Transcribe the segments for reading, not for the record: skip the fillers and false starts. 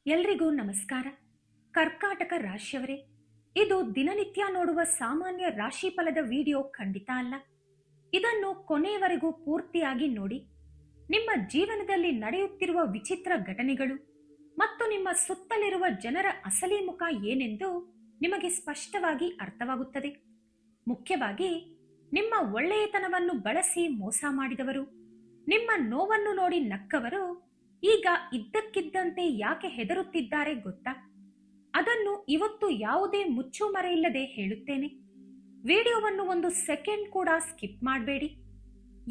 ಎಲ್ರಿಗೂ ನಮಸ್ಕಾರ. ಕರ್ಕಾಟಕ ರಾಶಿಯವರೇ, ಇದು ದಿನನಿತ್ಯ ನೋಡುವ ಸಾಮಾನ್ಯ ರಾಶಿ ಫಲದ ವಿಡಿಯೋ ಖಂಡಿತ ಅಲ್ಲ. ಇದನ್ನು ಕೊನೆಯವರೆಗೂ ಪೂರ್ತಿಯಾಗಿ ನೋಡಿ. ನಿಮ್ಮ ಜೀವನದಲ್ಲಿ ನಡೆಯುತ್ತಿರುವ ವಿಚಿತ್ರ ಘಟನೆಗಳು ಮತ್ತು ನಿಮ್ಮ ಸುತ್ತಲಿರುವ ಜನರ ಅಸಲಿ ಮುಖ ಏನೆಂದು ನಿಮಗೆ ಸ್ಪಷ್ಟವಾಗಿ ಅರ್ಥವಾಗುತ್ತದೆ. ಮುಖ್ಯವಾಗಿ ನಿಮ್ಮ ಒಳ್ಳೆಯತನವನ್ನು ಬಳಸಿ ಮೋಸ ಮಾಡಿದವರು, ನಿಮ್ಮ ನೋವನ್ನು ನೋಡಿ ನಕ್ಕವರು ಈಗ ಇದ್ದಕ್ಕಿದ್ದಂತೆ ಯಾಕೆ ಹೆದರುತ್ತಿದ್ದಾರೆ ಗೊತ್ತಾ? ಅದನ್ನು ಇವತ್ತು ಯಾವುದೇ ಮುಚ್ಚುಮರೆಯಿಲ್ಲದೆ ಹೇಳುತ್ತೇನೆ. ವಿಡಿಯೋವನ್ನು ಒಂದು ಸೆಕೆಂಡ್ ಕೂಡ ಸ್ಕಿಪ್ ಮಾಡಬೇಡಿ.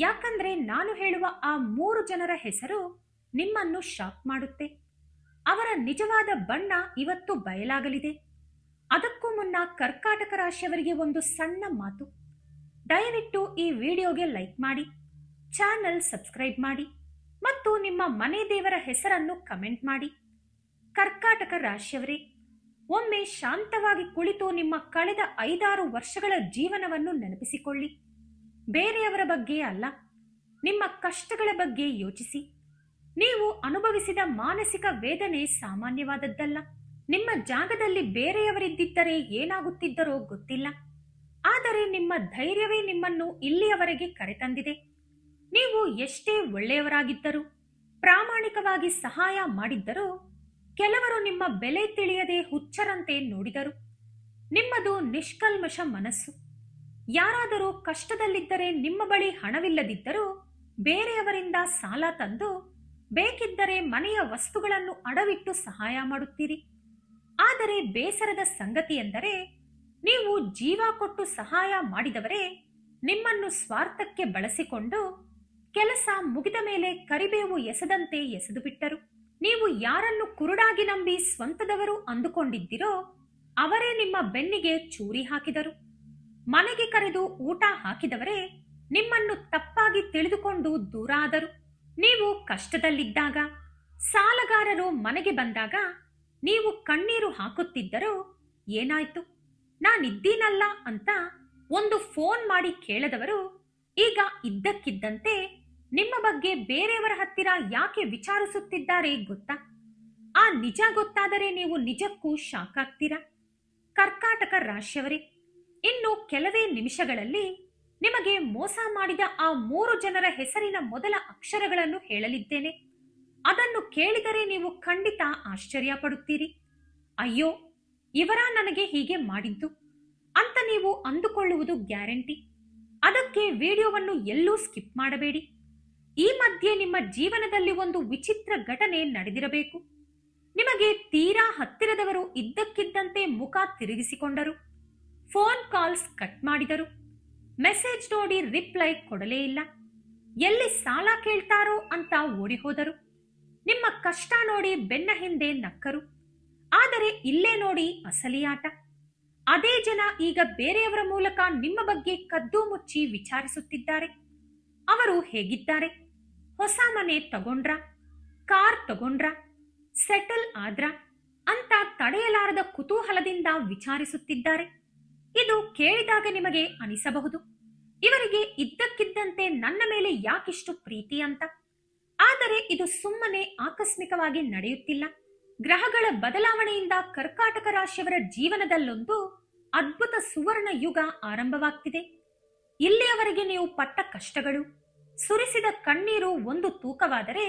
ಯಾಕಂದ್ರೆ ನಾನು ಹೇಳುವ ಆ 3 ಜನರ ಹೆಸರು ನಿಮ್ಮನ್ನು ಶಾಕ್ ಮಾಡುತ್ತೆ. ಅವರ ನಿಜವಾದ ಬಣ್ಣ ಇವತ್ತು ಬಯಲಾಗಲಿದೆ. ಅದಕ್ಕೂ ಮುನ್ನ ಕರ್ಕಾಟಕ ರಾಶಿಯವರಿಗೆ ಒಂದು ಸಣ್ಣ ಮಾತು. ದಯವಿಟ್ಟು ಈ ವಿಡಿಯೋಗೆ ಲೈಕ್ ಮಾಡಿ, ಚಾನೆಲ್ ಸಬ್ಸ್ಕ್ರೈಬ್ ಮಾಡಿ ಮತ್ತು ನಿಮ್ಮ ಮನೆ ದೇವರ ಹೆಸರನ್ನು ಕಮೆಂಟ್ ಮಾಡಿ. ಕರ್ಕಾಟಕ ರಾಶಿಯವರೇ, ಒಮ್ಮೆ ಶಾಂತವಾಗಿ ಕುಳಿತು ನಿಮ್ಮ ಕಳೆದ 5-6 ವರ್ಷಗಳ ಜೀವನವನ್ನು ನೆನಪಿಸಿಕೊಳ್ಳಿ. ಬೇರೆಯವರ ಬಗ್ಗೆ ಅಲ್ಲ, ನಿಮ್ಮ ಕಷ್ಟಗಳ ಬಗ್ಗೆ ಯೋಚಿಸಿ. ನೀವು ಅನುಭವಿಸಿದ ಮಾನಸಿಕ ವೇದನೆ ಸಾಮಾನ್ಯವಾದದ್ದಲ್ಲ. ನಿಮ್ಮ ಜಾಗದಲ್ಲಿ ಬೇರೆಯವರಿದ್ದಿದ್ದರೆ ಏನಾಗುತ್ತಿದ್ದರೋ ಗೊತ್ತಿಲ್ಲ. ಆದರೆ ನಿಮ್ಮ ಧೈರ್ಯವೇ ನಿಮ್ಮನ್ನು ಇಲ್ಲಿಯವರೆಗೆ ಕರೆತಂದಿದೆ. ನೀವು ಎಷ್ಟೇ ಒಳ್ಳೆಯವರಾಗಿದ್ದರೂ, ಪ್ರಾಮಾಣಿಕವಾಗಿ ಸಹಾಯ ಮಾಡಿದ್ದರೂ, ಕೆಲವರು ನಿಮ್ಮ ಬೆಲೆ ತಿಳಿಯದೆ ಹುಚ್ಚರಂತೆ ನೋಡಿದರು. ನಿಮ್ಮದು ನಿಷ್ಕಲ್ಮಶ ಮನಸ್ಸು. ಯಾರಾದರೂ ಕಷ್ಟದಲ್ಲಿದ್ದರೆ ನಿಮ್ಮ ಬಳಿ ಹಣವಿಲ್ಲದಿದ್ದರೂ ಬೇರೆಯವರಿಂದ ಸಾಲ ತಂದು, ಬೇಕಿದ್ದರೆ ಮನೆಯ ವಸ್ತುಗಳನ್ನು ಅಡವಿಟ್ಟು ಸಹಾಯ ಮಾಡುತ್ತೀರಿ. ಆದರೆ ಬೇಸರದ ಸಂಗತಿ ಎಂದರೆ, ನೀವು ಜೀವ ಕೊಟ್ಟು ಸಹಾಯ ಮಾಡಿದವರೇ ನಿಮ್ಮನ್ನು ಸ್ವಾರ್ಥಕ್ಕೆ ಬಳಸಿಕೊಂಡು ಕೆಲಸ ಮುಗಿದ ಮೇಲೆ ಕರಿಬೇವು ಎಸೆದಂತೆ ಎಸೆದು ಬಿಟ್ಟರು. ನೀವು ಯಾರನ್ನು ಕುರುಡಾಗಿ ನಂಬಿ ಸ್ವಂತದವರು ಅಂದುಕೊಂಡಿದ್ದಿರೋ ಅವರೇ ನಿಮ್ಮ ಬೆನ್ನಿಗೆ ಚೂರಿ ಹಾಕಿದರು. ಮನೆಗೆ ಕರೆದು ಊಟ ಹಾಕಿದವರೇ ನಿಮ್ಮನ್ನು ತಪ್ಪಾಗಿ ತಿಳಿದುಕೊಂಡು ದೂರ ಆದರು. ನೀವು ಕಷ್ಟದಲ್ಲಿದ್ದಾಗ, ಸಾಲಗಾರರು ಮನೆಗೆ ಬಂದಾಗ ನೀವು ಕಣ್ಣೀರು ಹಾಕುತ್ತಿದ್ದರೂ, ಏನಾಯ್ತು ನಾನಿದ್ದೀನಲ್ಲ ಅಂತ ಒಂದು ಫೋನ್ ಮಾಡಿ ಕೇಳದವರು ಈಗ ಇದ್ದಕ್ಕಿದ್ದಂತೆ ನಿಮ್ಮ ಬಗ್ಗೆ ಬೇರೆಯವರ ಹತ್ತಿರ ಯಾಕೆ ವಿಚಾರಿಸುತ್ತಿದ್ದಾರೆ ಗೊತ್ತಾ? ಆ ನಿಜ ಗೊತ್ತಾದರೆ ನೀವು ನಿಜಕ್ಕೂ ಶಾಕ್ ಆಗ್ತೀರಾ. ಕರ್ಕಾಟಕ ರಾಶಿಯವರೇ, ಇನ್ನು ಕೆಲವೇ ನಿಮಿಷಗಳಲ್ಲಿ ನಿಮಗೆ ಮೋಸ ಮಾಡಿದ ಆ 3 ಜನರ ಹೆಸರಿನ ಮೊದಲ ಅಕ್ಷರಗಳನ್ನು ಹೇಳಲಿದ್ದೇನೆ. ಅದನ್ನು ಕೇಳಿದರೆ ನೀವು ಖಂಡಿತ ಆಶ್ಚರ್ಯ ಪಡುತ್ತೀರಿ. ಅಯ್ಯೋ, ಇವರ ನನಗೆ ಹೀಗೆ ಮಾಡಿದ್ದು ಅಂತ ನೀವು ಅಂದುಕೊಳ್ಳುವುದು ಗ್ಯಾರಂಟಿ. ಅದಕ್ಕೆ ವಿಡಿಯೋವನ್ನು ಎಲ್ಲೂ ಸ್ಕಿಪ್ ಮಾಡಬೇಡಿ. ಈ ಮಧ್ಯೆ ನಿಮ್ಮ ಜೀವನದಲ್ಲಿ ಒಂದು ವಿಚಿತ್ರ ಘಟನೆ ನಡೆದಿರಬೇಕು. ನಿಮಗೆ ತೀರಾ ಹತ್ತಿರದವರು ಇದ್ದಕ್ಕಿದ್ದಂತೆ ಮುಖ ತಿರುಗಿಸಿಕೊಂಡರು, ಫೋನ್ ಕಾಲ್ಸ್ ಕಟ್ ಮಾಡಿದರು, ಮೆಸೇಜ್ ನೋಡಿ ರಿಪ್ಲೈ ಕೊಡಲೇ ಇಲ್ಲ, ಎಲ್ಲಿ ಸಾಲ ಕೇಳ್ತಾರೋ ಅಂತ ಓಡಿ ಹೋದರು, ನಿಮ್ಮ ಕಷ್ಟ ನೋಡಿ ಬೆನ್ನ ಹಿಂದೆ ನಕ್ಕರು. ಆದರೆ ಇಲ್ಲೇ ನೋಡಿ ಅಸಲಿ ಆಟ. ಅದೇ ಜನ ಈಗ ಬೇರೆಯವರ ಮೂಲಕ ನಿಮ್ಮ ಬಗ್ಗೆ ಕದ್ದು ಮುಚ್ಚಿ ವಿಚಾರಿಸುತ್ತಿದ್ದಾರೆ. ಅವರು ಹೇಗಿದ್ದಾರೆ, ಹೊಸ ಮನೆ ತಗೊಂಡ್ರ, ಕಾರ್ ತಗೊಂಡ್ರ, ಸೆಟಲ್ ಆದ್ರ ಅಂತ ತಡೆಯಲಾರದ ಕುತೂಹಲದಿಂದ ವಿಚಾರಿಸುತ್ತಿದ್ದಾರೆ. ಇದು ಕೇಳಿದಾಗ ನಿಮಗೆ ಅನಿಸಬಹುದು, ಇವರಿಗೆ ಇದ್ದಕ್ಕಿದ್ದಂತೆ ನನ್ನ ಮೇಲೆ ಯಾಕಿಷ್ಟು ಪ್ರೀತಿ ಅಂತ. ಆದರೆ ಇದು ಸುಮ್ಮನೆ ಆಕಸ್ಮಿಕವಾಗಿ ನಡೆಯುತ್ತಿಲ್ಲ. ಗ್ರಹಗಳ ಬದಲಾವಣೆಯಿಂದ ಕರ್ಕಾಟಕ ರಾಶಿಯವರ ಜೀವನದಲ್ಲೊಂದು ಅದ್ಭುತ ಸುವರ್ಣ ಯುಗ ಆರಂಭವಾಗ್ತಿದೆ. ಇಲ್ಲಿಯವರೆಗೆ ನೀವು ಪಟ್ಟ ಕಷ್ಟಗಳು, ಸುರಿಸಿದ ಕಣ್ಣೀರು ಒಂದು ತೂಕವಾದರೆ,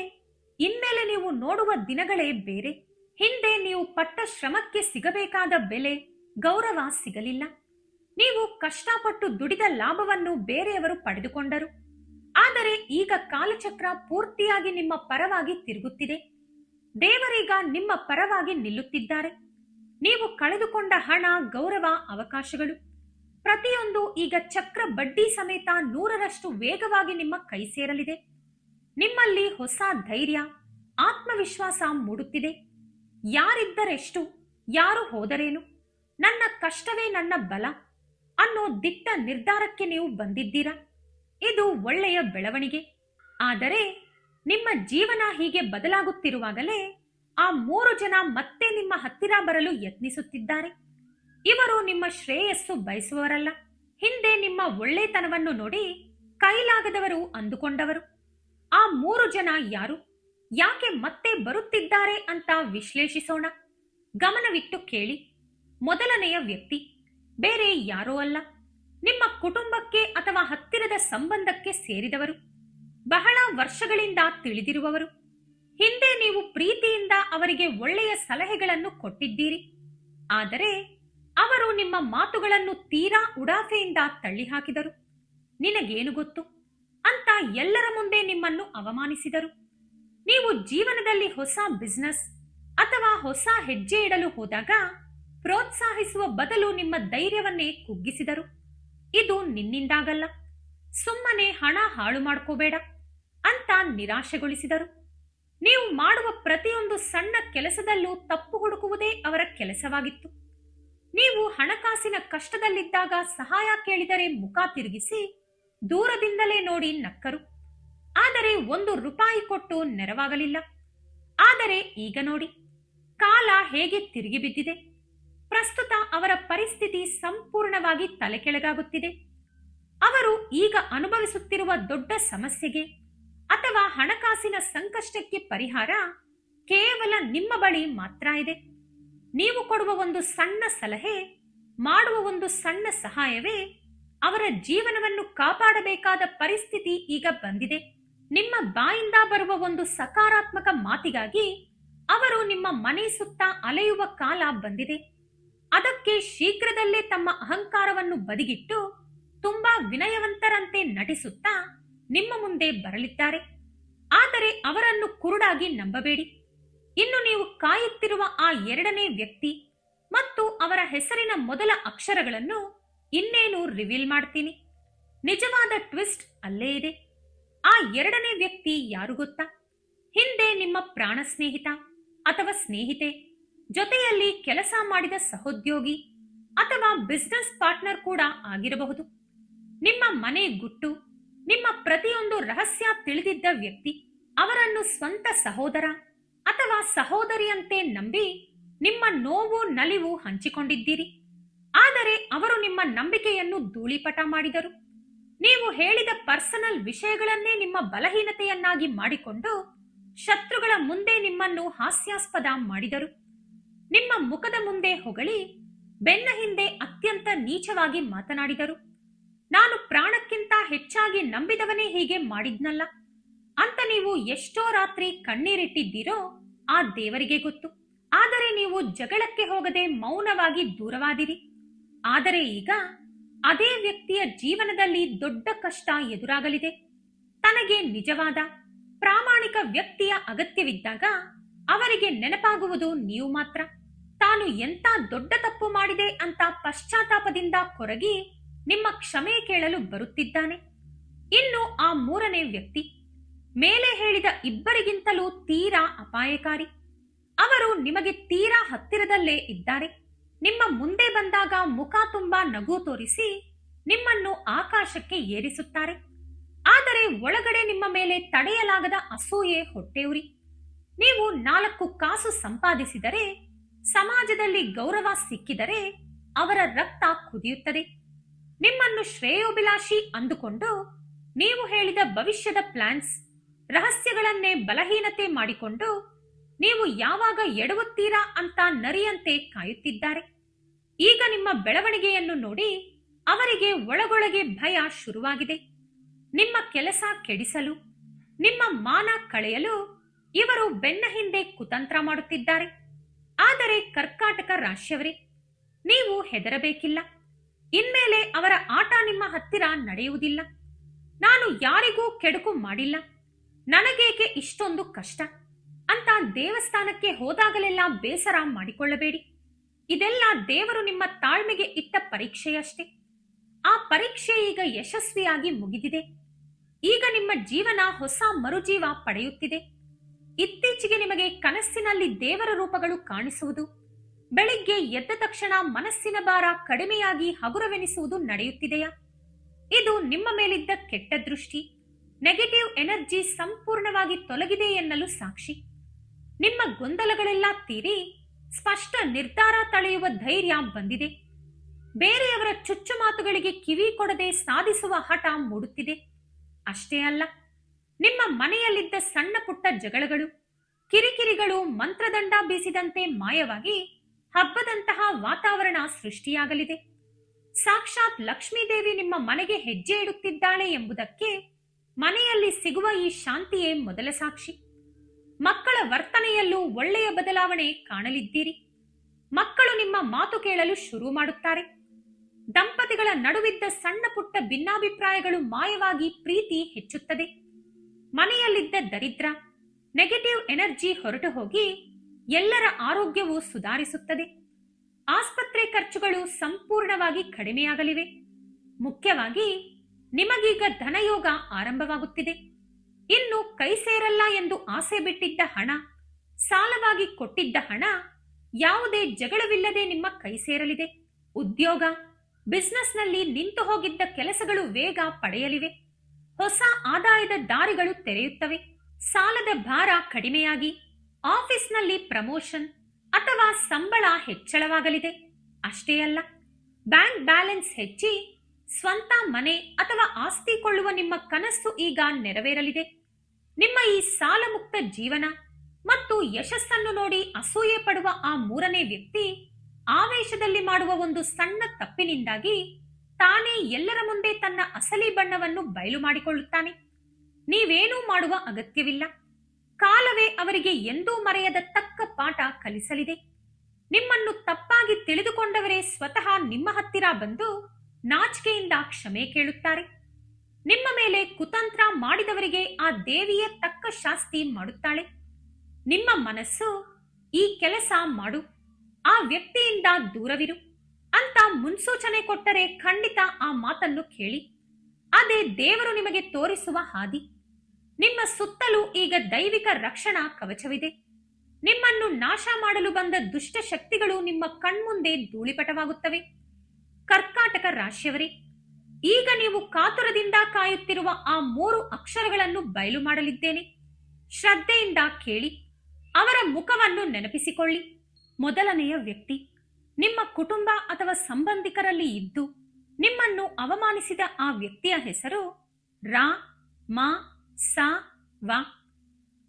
ಇನ್ಮೇಲೆ ನೀವು ನೋಡುವ ದಿನಗಳೇ ಬೇರೆ. ಹಿಂದೆ ನೀವು ಪಟ್ಟ ಶ್ರಮಕ್ಕೆ ಸಿಗಬೇಕಾದ ಬೆಲೆ, ಗೌರವ ಸಿಗಲಿಲ್ಲ. ನೀವು ಕಷ್ಟಪಟ್ಟು ದುಡಿದ ಲಾಭವನ್ನು ಬೇರೆಯವರು ಪಡೆದುಕೊಂಡರು. ಆದರೆ ಈಗ ಕಾಲಚಕ್ರ ಪೂರ್ತಿಯಾಗಿ ನಿಮ್ಮ ಪರವಾಗಿ ತಿರುಗುತ್ತಿದೆ. ದೇವರೀಗ ನಿಮ್ಮ ಪರವಾಗಿ ನಿಲ್ಲುತ್ತಿದ್ದಾರೆ. ನೀವು ಕಳೆದುಕೊಂಡ ಹಣ, ಗೌರವ, ಅವಕಾಶಗಳು ಪ್ರತಿಯೊಂದು ಈಗ ಚಕ್ರ ಬಡ್ಡಿ ಸಮೇತ 100ರಷ್ಟು ವೇಗವಾಗಿ ನಿಮ್ಮ ಕೈ ಸೇರಲಿದೆ. ನಿಮ್ಮಲ್ಲಿ ಹೊಸ ಧೈರ್ಯ, ಆತ್ಮವಿಶ್ವಾಸ ಮೂಡುತ್ತಿದೆ. ಯಾರಿದ್ದರೆಷ್ಟು, ಯಾರು ಹೋದರೇನು, ನನ್ನ ಕಷ್ಟವೇ ನನ್ನ ಬಲ ಅನ್ನೋ ದಿಟ್ಟ ನಿರ್ಧಾರಕ್ಕೆ ನೀವು ಬಂದಿದ್ದೀರಾ. ಇದು ಒಳ್ಳೆಯ ಬೆಳವಣಿಗೆ. ಆದರೆ ನಿಮ್ಮ ಜೀವನ ಹೀಗೆ ಬದಲಾಗುತ್ತಿರುವಾಗಲೇ ಆ 3 ಜನ ಮತ್ತೆ ನಿಮ್ಮ ಹತ್ತಿರ ಬರಲು ಯತ್ನಿಸುತ್ತಿದ್ದಾರೆ. ಇವರು ನಿಮ್ಮ ಶ್ರೇಯಸ್ಸು ಬಯಸುವವರಲ್ಲ. ಹಿಂದೆ ನಿಮ್ಮ ಒಳ್ಳೆತನವನ್ನು ನೋಡಿ ಕೈಲಾಗದವರು ಅಂದುಕೊಂಡವರು. ಆ 3 ಜನ ಯಾರು? ಯಾಕೆ ಮತ್ತೆ ಬರುತ್ತಿದ್ದಾರೆ ಅಂತ ವಿಶ್ಲೇಷಿಸೋಣ. ಗಮನವಿಟ್ಟು ಕೇಳಿ. ಮೊದಲನೆಯ ವ್ಯಕ್ತಿ ಬೇರೆ ಯಾರೋ ಅಲ್ಲ, ನಿಮ್ಮ ಕುಟುಂಬಕ್ಕೆ ಅಥವಾ ಹತ್ತಿರದ ಸಂಬಂಧಕ್ಕೆ ಸೇರಿದವರು, ಬಹಳ ವರ್ಷಗಳಿಂದ ತಿಳಿದಿರುವವರು. ಹಿಂದೆ ನೀವು ಪ್ರೀತಿಯಿಂದ ಅವರಿಗೆ ಒಳ್ಳೆಯ ಸಲಹೆಗಳನ್ನು ಕೊಟ್ಟಿದ್ದೀರಿ. ಆದರೆ ಅವರು ನಿಮ್ಮ ಮಾತುಗಳನ್ನು ತೀರಾ ಉಡಾಫೆಯಿಂದ ತಳ್ಳಿಹಾಕಿದರು. ನಿನಗೇನು ಗೊತ್ತು ಅಂತ ಎಲ್ಲರ ಮುಂದೆ ನಿಮ್ಮನ್ನು ಅವಮಾನಿಸಿದರು. ನೀವು ಜೀವನದಲ್ಲಿ ಹೊಸ ಬಿಸ್ನೆಸ್ ಅಥವಾ ಹೊಸ ಹೆಜ್ಜೆ ಇಡಲು ಹೋದಾಗ ಪ್ರೋತ್ಸಾಹಿಸುವ ಬದಲು ನಿಮ್ಮ ಧೈರ್ಯವನ್ನೇ ಕುಗ್ಗಿಸಿದರು. ಇದು ನಿನ್ನಿಂದಾಗಲ್ಲ, ಸುಮ್ಮನೆ ಹಣ ಹಾಳು ಮಾಡ್ಕೋಬೇಡ ಅಂತ ನಿರಾಶೆಗೊಳಿಸಿದರು. ನೀವು ಮಾಡುವ ಪ್ರತಿಯೊಂದು ಸಣ್ಣ ಕೆಲಸದಲ್ಲೂ ತಪ್ಪು ಹುಡುಕುವುದೇ ಅವರ ಕೆಲಸವಾಗಿತ್ತು. ನೀವು ಹಣಕಾಸಿನ ಕಷ್ಟದಲ್ಲಿದ್ದಾಗ ಸಹಾಯ ಕೇಳಿದರೆ ಮುಖ ತಿರುಗಿಸಿ ದೂರದಿಂದಲೇ ನೋಡಿ ನಕ್ಕರು. ಆದರೆ 1 ರೂಪಾಯಿ ಕೊಟ್ಟು ನೆರವಾಗಲಿಲ್ಲ. ಆದರೆ ಈಗ ನೋಡಿ, ಕಾಲ ಹೇಗೆ ತಿರುಗಿ ಬಿದ್ದಿದೆ. ಪ್ರಸ್ತುತ ಅವರ ಪರಿಸ್ಥಿತಿ ಸಂಪೂರ್ಣವಾಗಿ ತಲೆಕೆಳಗಾಗುತ್ತಿದೆ. ಅವರು ಈಗ ಅನುಭವಿಸುತ್ತಿರುವ ದೊಡ್ಡ ಸಮಸ್ಯೆಗೆ ಅಥವಾ ಹಣಕಾಸಿನ ಸಂಕಷ್ಟಕ್ಕೆ ಪರಿಹಾರ ಕೇವಲ ನಿಮ್ಮ ಬಳಿ ಮಾತ್ರ ಇದೆ. ನೀವು ಕೊಡುವ ಒಂದು ಸಣ್ಣ ಸಲಹೆ, ಮಾಡುವ ಒಂದು ಸಣ್ಣ ಸಹಾಯವೇ ಅವರ ಜೀವನವನ್ನು ಕಾಪಾಡಬೇಕಾದ ಪರಿಸ್ಥಿತಿ ಈಗ ಬಂದಿದೆ. ನಿಮ್ಮ ಬಾಯಿಂದ ಬರುವ ಒಂದು ಸಕಾರಾತ್ಮಕ ಮಾತಿಗಾಗಿ ಅವರು ನಿಮ್ಮ ಮನೆ ಸುತ್ತ ಅಲೆಯುವ ಕಾಲ ಬಂದಿದೆ. ಅದಕ್ಕೆ ಶೀಘ್ರದಲ್ಲೇ ತಮ್ಮ ಅಹಂಕಾರವನ್ನು ಬದಿಗಿಟ್ಟು ತುಂಬಾ ವಿನಯವಂತರಂತೆ ನಟಿಸುತ್ತಾ ನಿಮ್ಮ ಮುಂದೆ ಬರಲಿದ್ದಾರೆ. ಆದರೆ ಅವರನ್ನು ಕುರುಡಾಗಿ ನಂಬಬೇಡಿ. ಇನ್ನು ನೀವು ಕಾಯುತ್ತಿರುವ ಆ 2ನೇ ವ್ಯಕ್ತಿ ಮತ್ತು ಅವರ ಹೆಸರಿನ ಮೊದಲ ಅಕ್ಷರಗಳನ್ನು ಇನ್ನೇನು ರಿವೀಲ್ ಮಾಡ್ತೀನಿ. ನಿಜವಾದ ಟ್ವಿಸ್ಟ್ ಅಲ್ಲೇ ಇದೆ. ಆ 2ನೇ ವ್ಯಕ್ತಿ ಯಾರು ಗೊತ್ತಾ? ಹಿಂದೆ ನಿಮ್ಮ ಪ್ರಾಣ ಸ್ನೇಹಿತ ಅಥವಾ ಸ್ನೇಹಿತೆ, ಜೊತೆಯಲ್ಲಿ ಕೆಲಸ ಮಾಡಿದ ಸಹೋದ್ಯೋಗಿ ಅಥವಾ ಬಿಸ್ನೆಸ್ ಪಾರ್ಟ್ನರ್ ಕೂಡ ಆಗಿರಬಹುದು. ನಿಮ್ಮ ಮನೆ ಗುಟ್ಟು, ನಿಮ್ಮ ಪ್ರತಿಯೊಂದು ರಹಸ್ಯ ತಿಳಿದಿದ್ದ ವ್ಯಕ್ತಿ. ಅವರನ್ನು ಸ್ವಂತ ಸಹೋದರ ಅಥವಾ ಸಹೋದರಿಯಂತೆ ನಂಬಿ ನಿಮ್ಮ ನೋವು ನಲಿವು ಹಂಚಿಕೊಂಡಿದ್ದೀರಿ. ಆದರೆ ಅವರು ನಿಮ್ಮ ನಂಬಿಕೆಯನ್ನು ಧೂಳಿಪಟ ಮಾಡಿದರು. ನೀವು ಹೇಳಿದ ಪರ್ಸನಲ್ ವಿಷಯಗಳನ್ನೇ ನಿಮ್ಮ ಬಲಹೀನತೆಯನ್ನಾಗಿ ಮಾಡಿಕೊಂಡು ಶತ್ರುಗಳ ಮುಂದೆ ನಿಮ್ಮನ್ನು ಹಾಸ್ಯಾಸ್ಪದ ಮಾಡಿದರು. ನಿಮ್ಮ ಮುಖದ ಮುಂದೆ ಹೊಗಳಿ ಬೆನ್ನ ಹಿಂದೆ ಅತ್ಯಂತ ನೀಚವಾಗಿ ಮಾತನಾಡಿದರು. ನಾನು ಪ್ರಾಣಕ್ಕಿಂತ ಹೆಚ್ಚಾಗಿ ನಂಬಿದವನೇ ಹೀಗೆ ಮಾಡಿದ್ನಲ್ಲ ಅಂತ ನೀವು ಎಷ್ಟೋ ರಾತ್ರಿ ಕಣ್ಣೀರಿಟ್ಟಿದ್ದೀರೋ ಆ ದೇವರಿಗೆ ಗೊತ್ತು. ಆದರೆ ನೀವು ಜಗಳಕ್ಕೆ ಹೋಗದೆ ಮೌನವಾಗಿ ದೂರವಾದಿರಿ. ಆದರೆ ಈಗ ಅದೇ ವ್ಯಕ್ತಿಯ ಜೀವನದಲ್ಲಿ ದೊಡ್ಡ ಕಷ್ಟ ಎದುರಾಗಲಿದೆ. ತನಗೆ ನಿಜವಾದ ಪ್ರಾಮಾಣಿಕ ವ್ಯಕ್ತಿಯ ಅಗತ್ಯವಿದ್ದಾಗ ಅವರಿಗೆ ನೆನಪಾಗುವುದು ನೀವು ಮಾತ್ರ. ತಾನು ಎಂಥ ದೊಡ್ಡ ತಪ್ಪು ಮಾಡಿದೆ ಅಂತ ಪಶ್ಚಾತ್ತಾಪದಿಂದ ಕೊರಗಿ ನಿಮ್ಮ ಕ್ಷಮೆ ಕೇಳಲು ಬರುತ್ತಿದ್ದಾನೆ. ಇನ್ನು ಆ 3ನೇ ವ್ಯಕ್ತಿ ಮೇಲೆ ಹೇಳಿದ ಇಬ್ಬರಿಗಿಂತಲೂ ತೀರಾ ಅಪಾಯಕಾರಿ. ಅವರು ನಿಮಗೆ ತೀರಾ ಹತ್ತಿರದಲ್ಲೇ ಇದ್ದಾರೆ. ನಿಮ್ಮ ಮುಂದೆ ಬಂದಾಗ ಮುಖ ತುಂಬಾ ನಗು ತೋರಿಸಿ ನಿಮ್ಮನ್ನು ಆಕಾಶಕ್ಕೆ ಏರಿಸುತ್ತಾರೆ. ಆದರೆ ಒಳಗಡೆ ನಿಮ್ಮ ಮೇಲೆ ತಡೆಯಲಾಗದ ಅಸೂಯೆ ಹೊಟ್ಟೆಯುರಿ. ನೀವು 4 ಕಾಸು ಸಂಪಾದಿಸಿದರೆ, ಸಮಾಜದಲ್ಲಿ ಗೌರವ ಸಿಕ್ಕಿದರೆ ಅವರ ರಕ್ತ ಕುದಿಯುತ್ತದೆ. ನಿಮ್ಮನ್ನು ಶ್ರೇಯೋಭಿಲಾಷಿ ಅಂದುಕೊಂಡು ನೀವು ಹೇಳಿದ ಭವಿಷ್ಯದ ಪ್ಲಾನ್ಸ್, ರಹಸ್ಯಗಳನ್ನೇ ಬಲಹೀನತೆ ಮಾಡಿಕೊಂಡು ನೀವು ಯಾವಾಗ ಎಡವುತ್ತೀರಾ ಅಂತ ನರಿಯಂತೆ ಕಾಯುತ್ತಿದ್ದಾರೆ. ಈಗ ನಿಮ್ಮ ಬೆಳವಣಿಗೆಯನ್ನು ನೋಡಿ ಅವರಿಗೆ ಒಳಗೊಳಗೆ ಭಯ ಶುರುವಾಗಿದೆ. ನಿಮ್ಮ ಕೆಲಸ ಕೆಡಿಸಲು, ನಿಮ್ಮ ಮಾನ ಕಳೆಯಲು ಇವರು ಬೆನ್ನ ಹಿಂದೆ ಕುತಂತ್ರ ಮಾಡುತ್ತಿದ್ದಾರೆ. ಆದರೆ ಕರ್ಕಾಟಕ ರಾಶಿಯವರೇ, ನೀವು ಹೆದರಬೇಕಿಲ್ಲ. ಇನ್ಮೇಲೆ ಅವರ ಆಟ ನಿಮ್ಮ ಹತ್ತಿರ ನಡೆಯುವುದಿಲ್ಲ. ನಾನು ಯಾರಿಗೂ ಕೆಡುಕು ಮಾಡಿಲ್ಲ, ನನಗೇಕೆ ಇಷ್ಟೊಂದು ಕಷ್ಟ ಅಂತ ದೇವಸ್ಥಾನಕ್ಕೆ ಹೋದಾಗಲೆಲ್ಲ ಬೇಸರ ಮಾಡಿಕೊಳ್ಳಬೇಡಿ. ಇದೆಲ್ಲ ದೇವರು ನಿಮ್ಮ ತಾಳ್ಮೆಗೆ ಇಟ್ಟ ಪರೀಕ್ಷೆಯಷ್ಟೇ. ಆ ಪರೀಕ್ಷೆ ಈಗ ಯಶಸ್ವಿಯಾಗಿ ಮುಗಿದಿದೆ. ಈಗ ನಿಮ್ಮ ಜೀವನ ಹೊಸ ಮರುಜೀವ ಪಡೆಯುತ್ತಿದೆ. ಇತ್ತೀಚೆಗೆ ನಿಮಗೆ ಕನಸಿನಲ್ಲಿ ದೇವರ ರೂಪಗಳು ಕಾಣಿಸುವುದು, ಬೆಳಿಗ್ಗೆ ಎದ್ದ ತಕ್ಷಣ ಮನಸ್ಸಿನ ಭಾರ ಕಡಿಮೆಯಾಗಿ ಹಗುರವೆನಿಸುವುದು ನಡೆಯುತ್ತಿದೆಯಾ? ಇದು ನಿಮ್ಮ ಮೇಲಿದ್ದ ಕೆಟ್ಟ ದೃಷ್ಟಿ, ನೆಗೆಟಿವ್ ಎನರ್ಜಿ ಸಂಪೂರ್ಣವಾಗಿ ತೊಲಗಿದೆ ಎನ್ನಲು ಸಾಕ್ಷಿ. ನಿಮ್ಮ ಗೊಂದಲಗಳೆಲ್ಲ ತೀರಿ ಸ್ಪಷ್ಟ ನಿರ್ಧಾರ ತಳೆಯುವ ಧೈರ್ಯ ಬಂದಿದೆ. ಬೇರೆಯವರ ಚುಚ್ಚು ಮಾತುಗಳಿಗೆ ಕಿವಿ ಕೊಡದೆ ಸಾಧಿಸುವ ಹಠ ಮೂಡುತ್ತಿದೆ. ಅಷ್ಟೇ ಅಲ್ಲ, ನಿಮ್ಮ ಮನೆಯಲ್ಲಿದ್ದ ಸಣ್ಣ ಪುಟ್ಟ ಜಗಳಗಳು, ಕಿರಿಕಿರಿಗಳು ಮಂತ್ರದಂಡ ಬೀಸಿದಂತೆ ಮಾಯವಾಗಿ ಹಬ್ಬದಂತಹ ವಾತಾವರಣ ಸೃಷ್ಟಿಯಾಗಲಿದೆ. ಸಾಕ್ಷಾತ್ ಲಕ್ಷ್ಮೀದೇವಿ ನಿಮ್ಮ ಮನೆಗೆ ಹೆಜ್ಜೆ ಇಡುತ್ತಿದ್ದಾಳೆ ಎಂಬುದಕ್ಕೆ ಮನೆಯಲ್ಲಿ ಸಿಗುವ ಈ ಶಾಂತಿಯೇ ಮೊದಲ ಸಾಕ್ಷಿ. ಮಕ್ಕಳ ವರ್ತನೆಯಲ್ಲೂ ಒಳ್ಳೆಯ ಬದಲಾವಣೆ ಕಾಣಲಿದ್ದೀರಿ. ಮಕ್ಕಳು ನಿಮ್ಮ ಮಾತು ಕೇಳಲು ಶುರು ಮಾಡುತ್ತಾರೆ. ದಂಪತಿಗಳ ನಡುವಿದ್ದ ಸಣ್ಣ ಪುಟ್ಟ ಭಿನ್ನಾಭಿಪ್ರಾಯಗಳು ಮಾಯವಾಗಿ ಪ್ರೀತಿ ಹೆಚ್ಚುತ್ತದೆ. ಮನೆಯಲ್ಲಿದ್ದ ದರಿದ್ರ, ನೆಗೆಟಿವ್ ಎನರ್ಜಿ ಹೊರಟು ಹೋಗಿ ಎಲ್ಲರ ಆರೋಗ್ಯವು ಸುಧಾರಿಸುತ್ತದೆ. ಆಸ್ಪತ್ರೆ ಖರ್ಚುಗಳು ಸಂಪೂರ್ಣವಾಗಿ ಕಡಿಮೆಯಾಗಲಿವೆ. ಮುಖ್ಯವಾಗಿ ನಿಮಗೀಗ ಧನಯೋಗ ಆರಂಭವಾಗುತ್ತಿದೆ. ಇನ್ನು ಕೈ ಸೇರಲ್ಲ ಎಂದು ಆಸೆ ಬಿಟ್ಟಿದ್ದ ಹಣ, ಸಾಲವಾಗಿ ಕೊಟ್ಟಿದ್ದ ಹಣ ಯಾವುದೇ ಜಗಳವಿಲ್ಲದೆ ನಿಮ್ಮ ಕೈ ಸೇರಲಿದೆ. ಉದ್ಯೋಗ, ಬಿಸ್ನೆಸ್ನಲ್ಲಿ ನಿಂತು ಹೋಗಿದ್ದ ಕೆಲಸಗಳು ವೇಗ ಪಡೆಯಲಿವೆ. ಹೊಸ ಆದಾಯದ ದಾರಿಗಳು ತೆರೆಯುತ್ತವೆ. ಸಾಲದ ಭಾರ ಕಡಿಮೆಯಾಗಿ ಆಫೀಸ್ನಲ್ಲಿ ಪ್ರಮೋಷನ್ ಅಥವಾ ಸಂಬಳ ಹೆಚ್ಚಳವಾಗಲಿದೆ. ಅಷ್ಟೇ ಅಲ್ಲ, ಬ್ಯಾಂಕ್ ಬ್ಯಾಲೆನ್ಸ್ ಹೆಚ್ಚಿ ಸ್ವಂತ ಮನೆ ಅಥವಾ ಆಸ್ತಿ ಕೊಳ್ಳುವ ನಿಮ್ಮ ಕನಸು ಈಗ ನೆರವೇರಲಿದೆ. ನಿಮ್ಮ ಈ ಸಾಲ ಮುಕ್ತ ಜೀವನ ಮತ್ತು ಯಶಸ್ಸನ್ನು ನೋಡಿ ಅಸೂಯೆ ಪಡುವ ಆ ಮೂರನೇ ವ್ಯಕ್ತಿ ಆವೇಶದಲ್ಲಿ ಮಾಡುವ ಒಂದು ಸಣ್ಣ ತಪ್ಪಿನಿಂದಾಗಿ ತಾನೇ ಎಲ್ಲರ ಮುಂದೆ ತನ್ನ ಅಸಲಿ ಬಣ್ಣವನ್ನು ಬಯಲು ಮಾಡಿಕೊಳ್ಳುತ್ತಾನೆ. ನೀವೇನೂ ಮಾಡುವ ಅಗತ್ಯವಿಲ್ಲ. ಕಾಲವೇ ಅವರಿಗೆ ಎಂದೂ ಮರೆಯದ ತಕ್ಕ ಪಾಠ ಕಲಿಸಲಿದೆ. ನಿಮ್ಮನ್ನು ತಪ್ಪಾಗಿ ತಿಳಿದುಕೊಂಡವರೇ ಸ್ವತಃ ನಿಮ್ಮ ಹತ್ತಿರ ಬಂದು ನಾಚಿಕೆಯಿಂದ ಕ್ಷಮೆ ಕೇಳುತ್ತಾರೆ. ನಿಮ್ಮ ಮೇಲೆ ಕುತಂತ್ರ ಮಾಡಿದವರಿಗೆ ಆ ದೇವಿಯ ತಕ್ಕ ಶಾಸ್ತಿ ಮಾಡುತ್ತಾಳೆ. ನಿಮ್ಮ ಮನಸ್ಸು ಈ ಕೆಲಸ ಮಾಡು, ಆ ವ್ಯಕ್ತಿಯಿಂದ ದೂರವಿರು ಅಂತ ಮುನ್ಸೂಚನೆ ಕೊಟ್ಟರೆ ಖಂಡಿತ ಆ ಮಾತನ್ನು ಕೇಳಿ. ಅದೇ ದೇವರು ನಿಮಗೆ ತೋರಿಸುವ ಹಾದಿ. ನಿಮ್ಮ ಸುತ್ತಲೂ ಈಗ ದೈವಿಕ ರಕ್ಷಣಾ ಕವಚವಿದೆ. ನಿಮ್ಮನ್ನು ನಾಶ ಮಾಡಲು ಬಂದ ದುಷ್ಟ ಶಕ್ತಿಗಳು ನಿಮ್ಮ ಕಣ್ಮುಂದೆ ಧೂಳಿಪಟವಾಗುತ್ತವೆ. ಕರ್ಕಾಟಕ ರಾಶಿಯವರೇ, ಈಗ ನೀವು ಕಾತುರದಿಂದ ಕಾಯುತ್ತಿರುವ ಆ 3 ಅಕ್ಷರಗಳನ್ನು ಬಯಲು ಮಾಡಲಿದ್ದೇನೆ. ಶ್ರದ್ಧೆಯಿಂದ ಕೇಳಿ, ಅವರ ಮುಖವನ್ನು ನೆನಪಿಸಿಕೊಳ್ಳಿ. ಮೊದಲನೆಯ ವ್ಯಕ್ತಿ ನಿಮ್ಮ ಕುಟುಂಬ ಅಥವಾ ಸಂಬಂಧಿಕರಲ್ಲಿ ಇದ್ದು ನಿಮ್ಮನ್ನು ಅವಮಾನಿಸಿದ ಆ ವ್ಯಕ್ತಿಯ ಹೆಸರು ರಾ ಮ ಸ ವ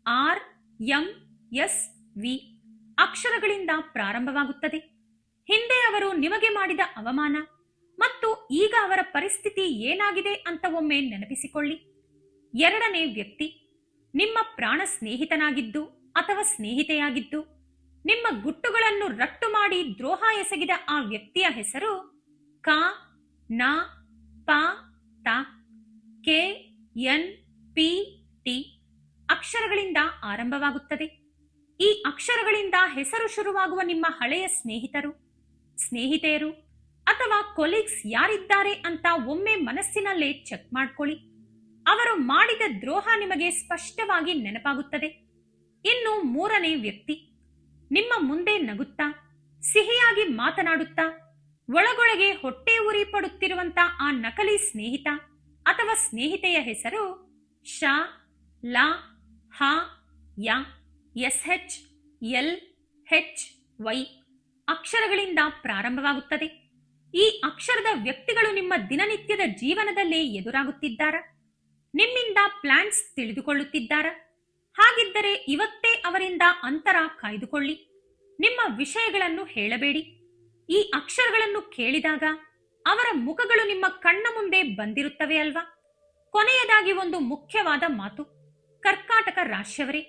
ಆರ್ ಎಂ ಎಸ್ ವಿ ಅಕ್ಷರಗಳಿಂದ ಪ್ರಾರಂಭವಾಗುತ್ತದೆ. ಹಿಂದೆ ಅವರು ನಿಮಗೆ ಮಾಡಿದ ಅವಮಾನ ಮತ್ತು ಈಗ ಅವರ ಪರಿಸ್ಥಿತಿ ಏನಾಗಿದೆ ಅಂತ ಒಮ್ಮೆ ನೆನಪಿಸಿಕೊಳ್ಳಿ. ಎರಡನೇ ವ್ಯಕ್ತಿ ನಿಮ್ಮ ಪ್ರಾಣ ಸ್ನೇಹಿತನಾಗಿದ್ದು ಅಥವಾ ಸ್ನೇಹಿತೆಯಾಗಿದ್ದು ನಿಮ್ಮ ಗುಟ್ಟುಗಳನ್ನು ರಟ್ಟು ಮಾಡಿ ದ್ರೋಹ ಎಸಗಿದ ಆ ವ್ಯಕ್ತಿಯ ಹೆಸರು ಕ ನ ಪ ತ ಕೆ ಎನ್ ಪಿ ಟಿ ಅಕ್ಷರಗಳಿಂದ ಆರಂಭವಾಗುತ್ತದೆ. ಈ ಅಕ್ಷರಗಳಿಂದ ಹೆಸರು ಶುರುವಾಗುವ ನಿಮ್ಮ ಹಳೆಯ ಸ್ನೇಹಿತರು, ಸ್ನೇಹಿತೆಯರು ಅಥವಾ ಕೊಲೀಗ್ಸ್ ಯಾರಿದ್ದಾರೆ ಅಂತ ಒಮ್ಮೆ ಮನಸ್ಸಿನಲ್ಲೇ ಚೆಕ್ ಮಾಡ್ಕೊಳ್ಳಿ. ಅವರು ಮಾಡಿದ ದ್ರೋಹ ನಿಮಗೆ ಸ್ಪಷ್ಟವಾಗಿ ನೆನಪಾಗುತ್ತದೆ. ಇನ್ನು ಮೂರನೇ ವ್ಯಕ್ತಿ ನಿಮ್ಮ ಮುಂದೆ ನಗುತ್ತಾ ಸಿಹಿಯಾಗಿ ಮಾತನಾಡುತ್ತಾ ಒಳಗೊಳಗೆ ಹೊಟ್ಟೆ ಉರಿ ಪಡುತ್ತಿರುವಂತ ಆ ನಕಲಿ ಸ್ನೇಹಿತ ಅಥವಾ ಸ್ನೇಹಿತೆಯ ಹೆಸರು ಶ ಲ ಹ ಯ S H L H Y ಅಕ್ಷರಗಳಿಂದ ಪ್ರಾರಂಭವಾಗುತ್ತದೆ. ಈ ಅಕ್ಷರದ ವ್ಯಕ್ತಿಗಳು ನಿಮ್ಮ ದಿನನಿತ್ಯದ ಜೀವನದಲ್ಲಿ ಎದುರಾಗುತ್ತಿದ್ದಾರಾ? ನಿಮ್ಮಿಂದ ಪ್ಲಾನ್ಸ್ ತಿಳಿದುಕೊಳ್ಳುತ್ತಿದ್ದಾರಾ? ಹಾಗಿದ್ದರೆ ಇವತ್ತೇ ಅವರಿಂದ ಅಂತರ ಕಾಯ್ದುಕೊಳ್ಳಿ. ನಿಮ್ಮ ವಿಷಯಗಳನ್ನು ಹೇಳಬೇಡಿ. ಈ ಅಕ್ಷರಗಳನ್ನು ಕೇಳಿದಾಗ ಅವರ ಮುಖಗಳು ನಿಮ್ಮ ಕಣ್ಣ ಮುಂದೆ ಬಂದಿರುತ್ತವೆ ಅಲ್ವಾ? ಕೊನೆಯದಾಗಿ ಒಂದು ಮುಖ್ಯವಾದ ಮಾತು, ಕರ್ಕಾಟಕ ರಾಶಿಯವರೇ,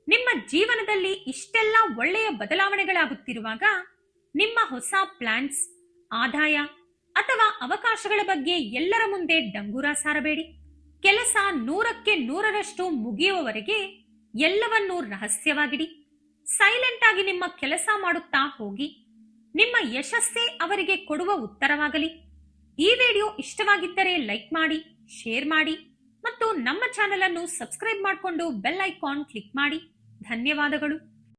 ನಿಮ್ಮ ಜೀವನದಲ್ಲಿ ಇಷ್ಟೆಲ್ಲ ಒಳ್ಳೆಯ ಬದಲಾವಣೆಗಳಾಗುತ್ತಿರುವಾಗ ನಿಮ್ಮ ಹೊಸ ಪ್ಲಾನ್ಸ್, ಆದಾಯ ಅಥವಾ ಅವಕಾಶಗಳ ಬಗ್ಗೆ ಎಲ್ಲರ ಮುಂದೆ ಡಂಗೂರ ಸಾರಬೇಡಿ. ಕೆಲಸ 100ಕ್ಕೆ 100ರಷ್ಟು ಮುಗಿಯುವವರೆಗೆ ಎಲ್ಲವನ್ನೂ ರಹಸ್ಯವಾಗಿಡಿ. ಸೈಲೆಂಟ್ ಆಗಿ ನಿಮ್ಮ ಕೆಲಸ ಮಾಡುತ್ತಾ ಹೋಗಿ. ನಿಮ್ಮ ಯಶಸ್ಸೇ ಅವರಿಗೆ ಕೊಡುವ ಉತ್ತರವಾಗಲಿ. ಈ ವಿಡಿಯೋ ಇಷ್ಟವಾಗಿದ್ದರೆ ಲೈಕ್ ಮಾಡಿ, ಶೇರ್ ಮಾಡಿ ಮತ್ತು ನಮ್ಮ ಚಾನೆಲ್ ಅನ್ನು ಸಬ್ಸ್ಕ್ರೈಬ್ ಮಾಡಿಕೊಂಡು ಬೆಲ್ ಐಕಾನ್ ಕ್ಲಿಕ್ ಮಾಡಿ. ಧನ್ಯವಾದಗಳು.